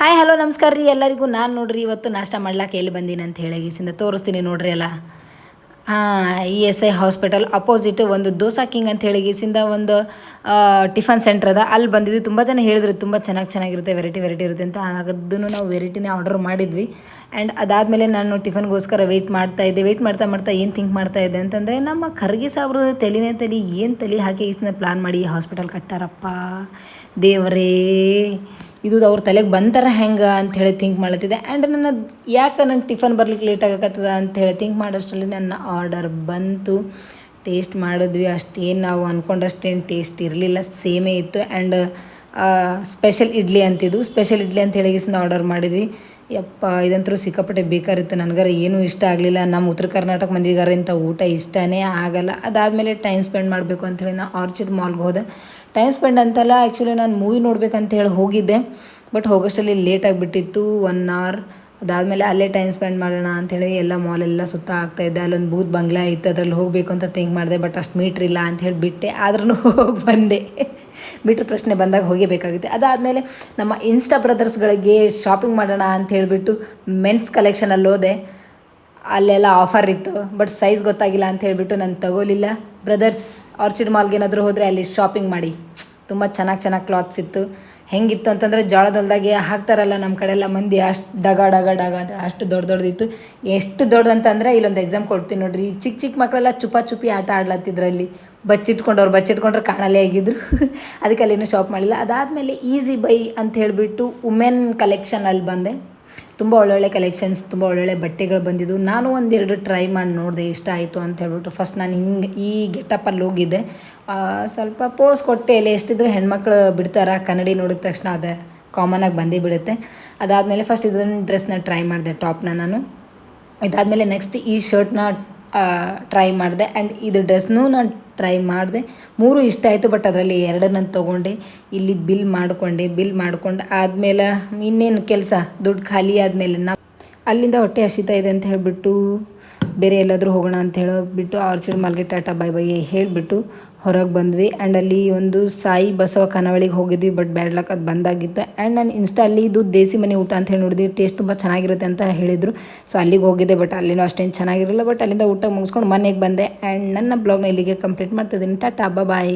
Hi hello ನಮಸ್ಕಾರ ರೀ ಎಲ್ಲರಿಗೂ. ನಾನು ನೋಡ್ರಿ ಇವತ್ತು ನಾಷ್ಟ ಮಾಡ್ಲಾಕೆ ಎಲ್ಲಿ ಬಂದೀನಿ ಅಂತ ಹೇಳಿ ತೋರಿಸ್ತೀನಿ ನೋಡ್ರಿ ಎಲ್ಲ. ಹಾಂ, ESI ಹಾಸ್ಪಿಟಲ್ ಅಪೋಸಿಟ್ ಒಂದು ದೋಸಾ ಕಿಂಗ್ ಅಂತ ಹೇಳಿ ಒಂದು ಟಿಫನ್ ಸೆಂಟರ್ ಅದ. ಅಲ್ಲಿ ಬಂದಿದ್ವಿ. ತುಂಬ ಜನ ಹೇಳಿದ್ರು ತುಂಬ ಚೆನ್ನಾಗಿರುತ್ತೆ, ವೆರೈಟಿ ಇರುತ್ತೆ ಅಂತ. ಅದನ್ನು ನಾವು ವೆರೈಟಿನೇ ಆರ್ಡರ್ ಮಾಡಿದ್ವಿ. ಆ್ಯಂಡ್ ಅದಾದಮೇಲೆ ನಾನು ಟಿಫನ್ಗೋಸ್ಕರ ವೆಯ್ಟ್ ಮಾಡ್ತಾ ಏನು ಥಿಂಕ್ ಮಾಡ್ತಾ ಇದ್ದೆ ಅಂತಂದರೆ, ನಮ್ಮ ಖರ್ಗೆ ಸಾಬ್ರು ಏನು ತಲೆ ಹಾಕಿ ಪ್ಲಾನ್ ಮಾಡಿ ಹಾಸ್ಪಿಟಲ್ ಕಟ್ಟಾರಪ್ಪ ದೇವರೇ. ಇದು ಅವ್ರ ತಲೆಗೆ ಬಂತಾರ ಹೆಂಗೆ ಅಂಥೇಳಿ ಥಿಂಕ್ ಮಾಡ್ಲತ್ತಿದ್ದೆ. ಆ್ಯಂಡ್ ಯಾಕೆ ನಂಗೆ ಟಿಫನ್ ಬರ್ಲಿಕ್ಕೆ ಲೇಟ್ ಆಗಕತ್ತದ ಅಂಥೇಳಿ ಥಿಂಕ್ ಮಾಡೋಷ್ಟರಲ್ಲಿ ನನ್ನ ಆರ್ಡರ್ ಬಂತು. ಟೇಸ್ಟ್ ಮಾಡಿದ್ವಿ. ಅಷ್ಟೇನು ನಾವು ಅಂದ್ಕೊಂಡಷ್ಟೇನು ಟೇಸ್ಟ್ ಇರಲಿಲ್ಲ, ಸೇಮೇ ಇತ್ತು. ಆ್ಯಂಡ್ ಸ್ಪೆಷಲ್ ಇಡ್ಲಿ ಅಂತಿದ್ದು, ಸ್ಪೆಷಲ್ ಇಡ್ಲಿ ಅಂತ ಹೇಳಿ ಆರ್ಡರ್ ಮಾಡಿದ್ವಿ. ಯಪ್ಪ, ಇದಂತರೂ ಸಿಕ್ಕಾಪಟ್ಟೆ ಬೇಕಾರಿತ್ತು. ನನಗಾರ ಏನೂ ಇಷ್ಟ ಆಗಲಿಲ್ಲ. ನಮ್ಮ ಉತ್ತರ ಕರ್ನಾಟಕ ಮಂದಿಗಾರ ಇಂಥ ಊಟ ಇಷ್ಟನೇ ಆಗಲ್ಲ. ಅದಾದಮೇಲೆ ಟೈಮ್ ಸ್ಪೆಂಡ್ ಮಾಡಬೇಕು ಅಂಥೇಳಿ ನಾನು ಆರ್ಚಿಡ್ ಮಾಲ್ಗೆ ಹೋದೆ. ಟೈಮ್ ಸ್ಪೆಂಡ್ ಅಂತಲ್ಲ, ಆ್ಯಕ್ಚುಲಿ ನಾನು ಮೂವಿ ನೋಡ್ಬೇಕಂತ ಹೇಳಿ ಹೋಗಿದ್ದೆ. ಬಟ್ ಹೋಗೋಷ್ಟರಲ್ಲಿ ಲೇಟ್ ಆಗಿಬಿಟ್ಟಿತ್ತು, 1 hour. ಅದಾದಮೇಲೆ ಅಲ್ಲೇ ಟೈಮ್ ಸ್ಪೆಂಡ್ ಮಾಡೋಣ ಅಂಥೇಳಿ ಎಲ್ಲ ಮಾಲೆಲ್ಲ ಸುತ್ತ ಆಗ್ತಾಯಿದ್ದೆ. ಅಲ್ಲೊಂದು ಬೂತ್ ಬಂಗ್ಲಾ ಇತ್ತು, ಅದ್ರಲ್ಲಿ ಹೋಗಬೇಕು ಅಂತ ಥಿಂಕ್ ಮಾಡಿದೆ. ಬಟ್ ಅಷ್ಟು ಮೀಟ್ರಿಲ್ಲ ಅಂಥೇಳಿ ಬಿಟ್ಟೆ. ಆದ್ರೂ ಹೋಗಿ ಬಂದೆ. ಬಿಟ್ಟರೆ ಪ್ರಶ್ನೆ ಬಂದಾಗ ಹೋಗಬೇಕಾಗುತ್ತೆ. ಅದಾದಮೇಲೆ ನಮ್ಮ ಇನ್ಸ್ಟಾ ಬ್ರದರ್ಸ್ಗಳಿಗೆ ಶಾಪಿಂಗ್ ಮಾಡೋಣ ಅಂತ ಹೇಳಿಬಿಟ್ಟು ಮೆನ್ಸ್ ಕಲೆಕ್ಷನಲ್ಲಿ ಹೋದೆ. ಅಲ್ಲೆಲ್ಲ ಆಫರ್ ಇತ್ತು, ಬಟ್ ಸೈಜ್ ಗೊತ್ತಾಗಿಲ್ಲ ಅಂತ ಹೇಳಿಬಿಟ್ಟು ನಾನು ತಗೋಲಿಲ್ಲ. ಬ್ರದರ್ಸ್ ಆರ್ಚಿಡ್ ಮಾಲ್ಗೆ ಏನಾದರೂ ಹೋದರೆ ಅಲ್ಲಿ ಶಾಪಿಂಗ್ ಮಾಡಿ. ತುಂಬ ಚೆನ್ನಾಗಿ ಕ್ಲಾತ್ಸ್ ಇತ್ತು. ಹೆಂಗಿತ್ತು ಅಂತಂದರೆ, ಜೋಳದೊಲ್ದಾಗೆ ಹಾಕ್ತಾರಲ್ಲ ನಮ್ಮ ಕಡೆ ಎಲ್ಲ ಮಂದಿ, ಅಷ್ಟು ಡಗ ಅಂತ ಅಷ್ಟು ದೊಡ್ಡದಿತ್ತು. ಎಷ್ಟು ದೊಡ್ಡದಂತಂದರೆ, ಇಲ್ಲೊಂದು ಎಕ್ಸಾಮ್ ಕೊಡ್ತೀನಿ ನೋಡ್ರಿ. ಚಿಕ್ಕ ಮಕ್ಕಳೆಲ್ಲ ಚುಪಿ ಆಟ ಆಡ್ಲತ್ತಿದ್ರಲ್ಲಿ. ಬಚ್ಚಿಟ್ಕೊಂಡ್ರೆ ಕಾಣಲೇ ಆಗಿದ್ರು. ಅದಕ್ಕೆ ಅಲ್ಲಿನೂ ಶಾಪ್ ಮಾಡಲಿಲ್ಲ. ಅದಾದಮೇಲೆ ಈಸಿ ಬೈ ಅಂತ ಹೇಳಿಬಿಟ್ಟು ವುಮೆನ್ ಕಲೆಕ್ಷನ್ ಅಲ್ಲಿ ಬಂದೆ. ತುಂಬ ಒಳ್ಳೊಳ್ಳೆ ಕಲೆಕ್ಷನ್ಸ್, ತುಂಬ ಒಳ್ಳೊಳ್ಳೆ ಬಟ್ಟೆಗಳು ಬಂದಿದ್ದು. ನಾನು ಒಂದೆರಡು ಟ್ರೈ ಮಾಡಿ ನೋಡಿದೆ, ಇಷ್ಟ ಆಯಿತು ಅಂತ ಹೇಳ್ಬಿಟ್ಟು. ಫಸ್ಟ್ ನಾನು ಈ ಗೆಟಪ್ಪಲ್ಲಿ ಹೋಗಿದ್ದೆ. ಸ್ವಲ್ಪ ಪೋಸ್ ಕೊಟ್ಟೆ. ಇಲ್ಲಿ ಎಷ್ಟಿದ್ರು ಹೆಣ್ಮಕ್ಳು ಬಿಡ್ತಾರೆ, ಕನ್ನಡಿ ನೋಡಿದ ತಕ್ಷಣ ಅದು ಕಾಮನಾಗಿ ಬಂದೇ ಬಿಡುತ್ತೆ. ಅದಾದಮೇಲೆ ಫಸ್ಟ್ ಇದನ್ನು ಡ್ರೆಸ್ನ ಟ್ರೈ ಮಾಡಿದೆ, ಟಾಪ್ನ ನಾನು. ಇದಾದಮೇಲೆ ನೆಕ್ಸ್ಟ್ ಈ ಶರ್ಟ್ನ ಟ್ರೈ ಮಾಡಿದೆ. ಆ್ಯಂಡ್ ಇದು ಡ್ರೆಸ್ನೂ ನಾನು ಟ್ರೈ ಮಾಡಿದೆ. 3 ಇಷ್ಟ ಆಯಿತು. ಬಟ್ ಅದರಲ್ಲಿ 2 ನಾನು ತೊಗೊಂಡೆ. ಇಲ್ಲಿ ಬಿಲ್ ಮಾಡ್ಕೊಂಡು ಆದಮೇಲೆ ಇನ್ನೇನು ಕೆಲಸ, ದುಡ್ಡು ಖಾಲಿ ಆದಮೇಲೆ ಅಲ್ಲಿಂದ ಹೊಟ್ಟೆ ಹಸಿತಾ ಇದೆ ಅಂತ ಹೇಳಿಬಿಟ್ಟು ಬೇರೆ ಎಲ್ಲಾದರೂ ಹೋಗೋಣ ಅಂತ ಹೇಳಿಬಿಟ್ಟು ಆರ್ಚಿಡ್ ಮಾಲ್ಗೆ ಟಾಟಾ ಬೈ ಹೇಳಿಬಿಟ್ಟು ಹೊರಗೆ ಬಂದ್ವಿ. ಆ್ಯಂಡ್ ಅಲ್ಲಿ ಒಂದು ಸಾಯಿ ಬಸವ ಖಾನಾವಳಿಗೆ ಹೋಗಿದ್ವಿ. ಬಟ್ ಬ್ಯಾಡ್ ಲಕ್, ಅದು ಬಂದಾಗಿತ್ತು. ಆ್ಯಂಡ್ ನಾನು ಇನ್ಸ್ಟಾಲ್ಲಿ ಇದು ದೇಸಿ ಮನೆ ಊಟ ಅಂತ ಹೇಳಿ ನೋಡಿದ್ವಿ. ಟೇಸ್ಟ್ ತುಂಬ ಚೆನ್ನಾಗಿರುತ್ತೆ ಅಂತ ಹೇಳಿದರು. ಸೊ ಅಲ್ಲಿಗೆ ಹೋಗಿದ್ದೆ. ಬಟ್ ಅಲ್ಲಿನೂ ಅಷ್ಟೇನು ಚೆನ್ನಾಗಿರಲಿಲ್ಲ. ಬಟ್ ಅಲ್ಲಿಂದ ಊಟ ಮುಗಿಸ್ಕೊಂಡು ಮನೆಗೆ ಬಂದೆ. ಆ್ಯಂಡ್ ನನ್ನ ಬ್ಲಾಗ್ನ ಇಲ್ಲಿಗೆ ಕಂಪ್ಲೀಟ್ ಮಾಡ್ತಿದ್ದೀನಿ. ಟಾಟಾ ಬಾಯ್.